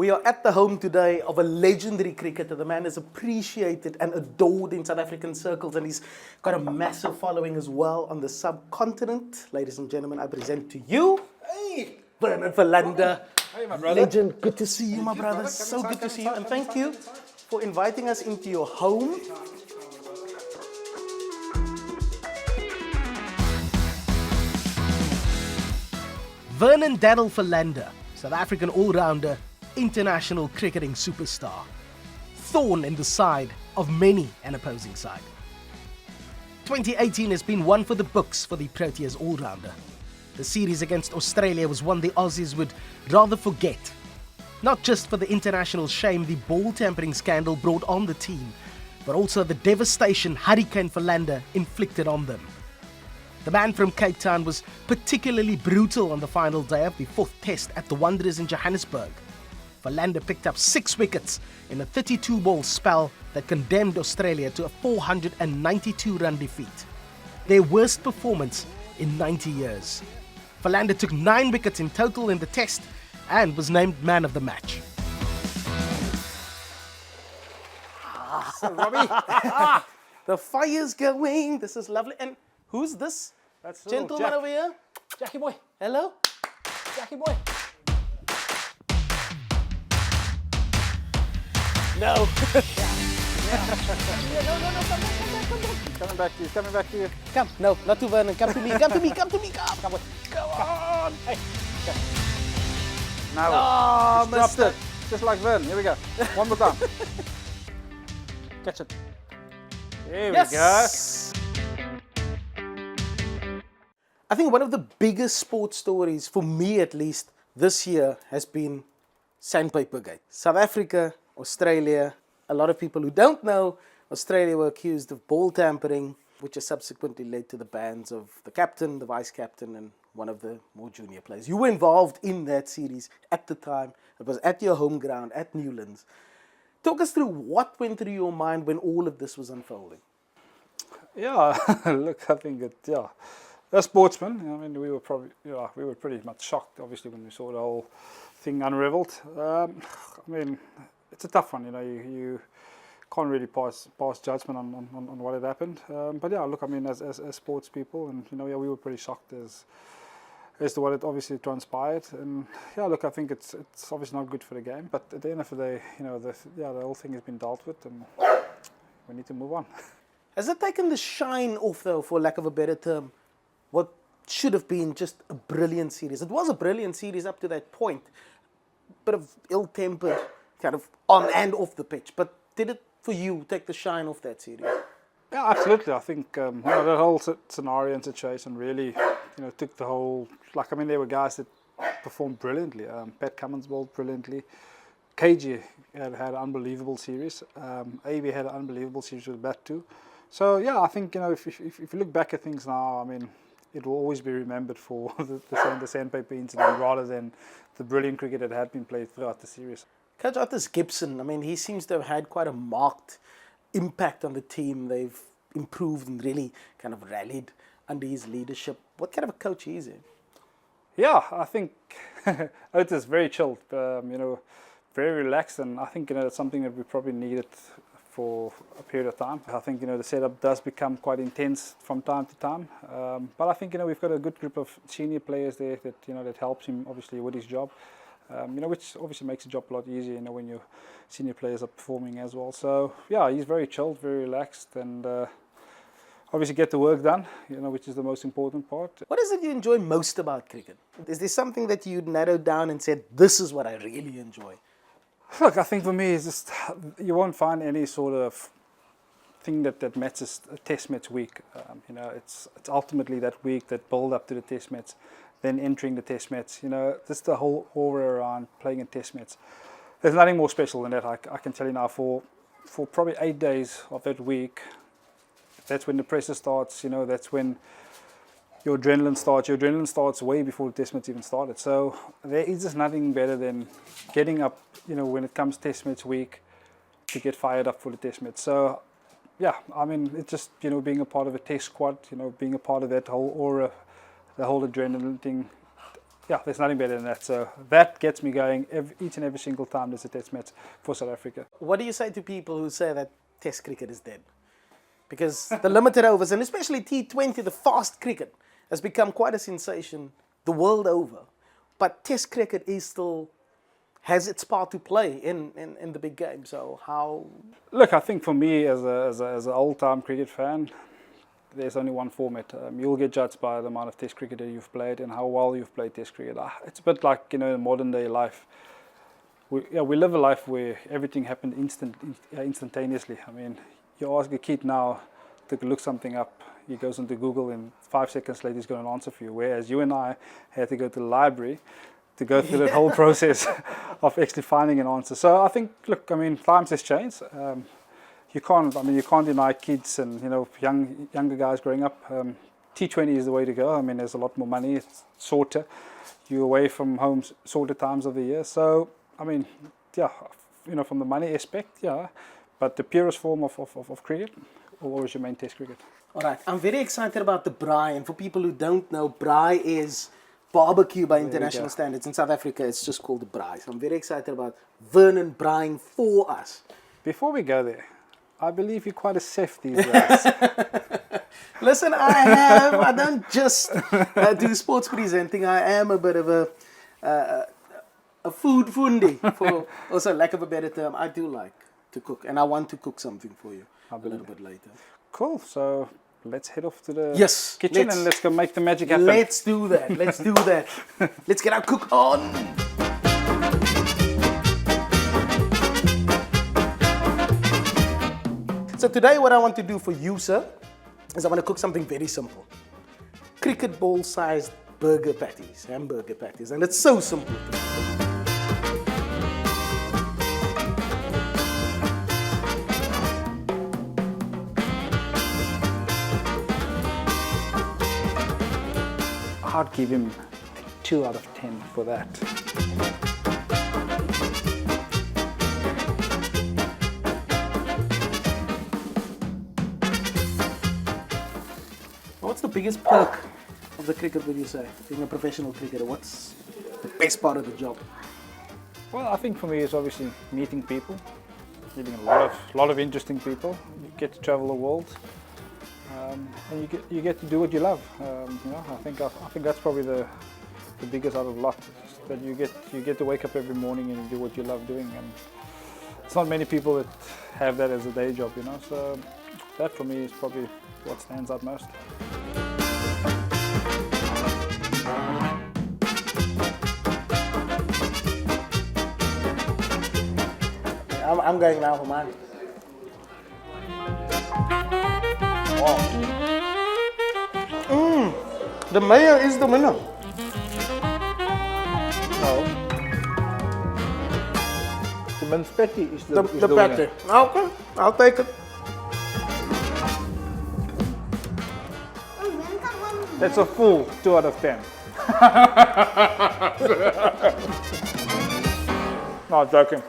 We are at the home today of a legendary cricketer. The man is appreciated and adored in South African circles, and he's got a massive following as well on the subcontinent. Ladies and gentlemen, I present to you, Vernon Philander. Hey, my brother. Legend, good to see you, my brother. So good to see you, and thank you for inviting us into your home. Vernon Philander, South African all-rounder, international cricketing superstar. Thorn in the side of many an opposing side. 2018 has been one for the books for the Proteas all-rounder. The series against Australia was one the Aussies would rather forget. Not just for the international shame the ball tampering scandal brought on the team, but also the devastation Hurricane Philander inflicted on them. The man from Cape Town was particularly brutal on the final day of the fourth test at the Wanderers in Johannesburg. Philander picked up 6 wickets in a 32-ball spell that condemned Australia to a 492-run defeat, their worst performance in 90 years. Philander took 9 wickets in total in the test and was named man of the match. Robbie. The fire's going. This is lovely. And who's this That's gentleman over here? Jackie boy. Hello? Jackie boy. No. No, come back. Coming back to you. Come. No, not to Vernon. Come to me. Come to me. Come to me. Come. Come on. Come on. Hey. Okay. Now, Oh, dropped mister. it. Just like Vern. Here we go. One more time. Catch it. There we Yes. I think one of the biggest sports stories, for me at least, this year has been Sandpaper Gate. South Africa, Australia, a lot of people who don't know, Australia were accused of ball tampering, which has subsequently led to the bans of the captain, the vice captain, and one of the more junior players. You were involved in that series at the time. It was at your home ground, at Newlands. Talk us through what went through your mind when all of this was unfolding. Yeah, look, I think as sportsmen, I mean, we were pretty much shocked, obviously, when we saw the whole thing unraveled. I mean, it's a tough one, you can't really pass judgment on what had happened. But yeah, look, I mean, as sports people, and we were pretty shocked as to what had obviously transpired. And yeah, look, I think it's obviously not good for the game. But at the end of the day, the whole thing has been dealt with, and we need to move on. Has it taken the shine off, though, for lack of a better term, what should have been just a brilliant series? It was a brilliant series up to that point. Bit of ill-tempered, kind of on and off the pitch. But did it, for you, take the shine off that series? Yeah, absolutely. I think that whole scenario and situation really, took the whole. Like, I mean, there were guys that performed brilliantly. Pat Cummins bowled brilliantly. KG had an unbelievable series. AB had an unbelievable series with bat too. So yeah, I think if you look back at things now, I mean, it will always be remembered for the sandpaper incident rather than the brilliant cricket that had been played throughout the series. Coach Otis Gibson, I mean, he seems to have had quite a marked impact on the team. They've improved and really kind of rallied under his leadership. What kind of a coach is he? Yeah, I think Otis is very chilled, very relaxed, and I think it's something that we probably needed for a period of time. I think the setup does become quite intense from time to time, but I think we've got a good group of senior players there that helps him obviously with his job, which obviously makes the job a lot easier when your senior players are performing as well. So yeah, he's very chilled, very relaxed, and obviously get the work done, which is the most important part. What is it you enjoy most about cricket? Is there something that you'd narrowed down and said, this is what I really enjoy? Look, I think for me, it's just you won't find any sort of thing that matches a test match week. It's ultimately that week, that build up to the test match, then entering the test match. Just the whole aura around playing a test match. There's nothing more special than that. I can tell you now, for probably 8 days of that week, that's when the pressure starts. That's when your adrenaline starts. Your adrenaline starts way before the test match even started. So there is just nothing better than getting up, when it comes test match week, to get fired up for the test match. So yeah, I mean, it's just, being a part of a test squad, being a part of that whole aura, the whole adrenaline thing, yeah, there's nothing better than that. So that gets me going each and every single time there's a test match for South Africa. What do you say to people who say that Test cricket is dead? Because the limited overs, and especially T20, the fast cricket, has become quite a sensation the world over. But Test cricket is still has its part to play in the big game. So how? Look, I think for me as an old-time cricket fan, there's only one format. You'll get judged by the amount of Test cricket that you've played and how well you've played Test cricket. It's a bit like, you know, in modern day life. We live a life where everything happened instantaneously. I mean, you ask a kid now to look something up, he goes into Google and 5 seconds later he's got an answer for you. Whereas you and I had to go to the library to go through that whole process of actually finding an answer. So I think, look, I mean, times has changed. You can't deny kids and, you know, younger guys growing up. T20 is the way to go. I mean, there's a lot more money. It's shorter. You're away from home shorter times of the year. So, I mean, yeah, you know, from the money aspect, yeah. But the purest form of cricket will always remain Test cricket. All right, I'm very excited about the braai. And for people who don't know, braai is barbecue by international standards. In South Africa, it's just called the braai. So I'm very excited about Vernon braaiing for us. Before we go there, I believe you're quite a chef these days. Listen, I don't just do sports presenting. I am a bit of a food fundi, for also lack of a better term. I do like to cook, and I want to cook something for you a little bit later. Cool. So let's head off to the let's kitchen and let's go make the magic happen. Let's do that. Let's do that. Let's get our cook on. So today what I want to do for you, sir, is I want to cook something very simple. Cricket ball sized burger patties, hamburger patties, and it's so simple. I'd give him 2 out of 10 for that. What's the biggest perk of the cricket, would you say, being a professional cricketer? What's the best part of the job? Well, I think for me it's obviously meeting people, meeting a lot of interesting people. You get to travel the world, and you get to do what you love. You know, I think that's probably the biggest out of lot. That you get to wake up every morning and do what you love doing, and it's not many people that have that as a day job. You know, so that for me is probably what stands out most. I'm going now for mine. Wow. The mayo is the winner. No. The minced patty is the patty. Okay, I'll take it. That's a full 2 out of 10. No, joking.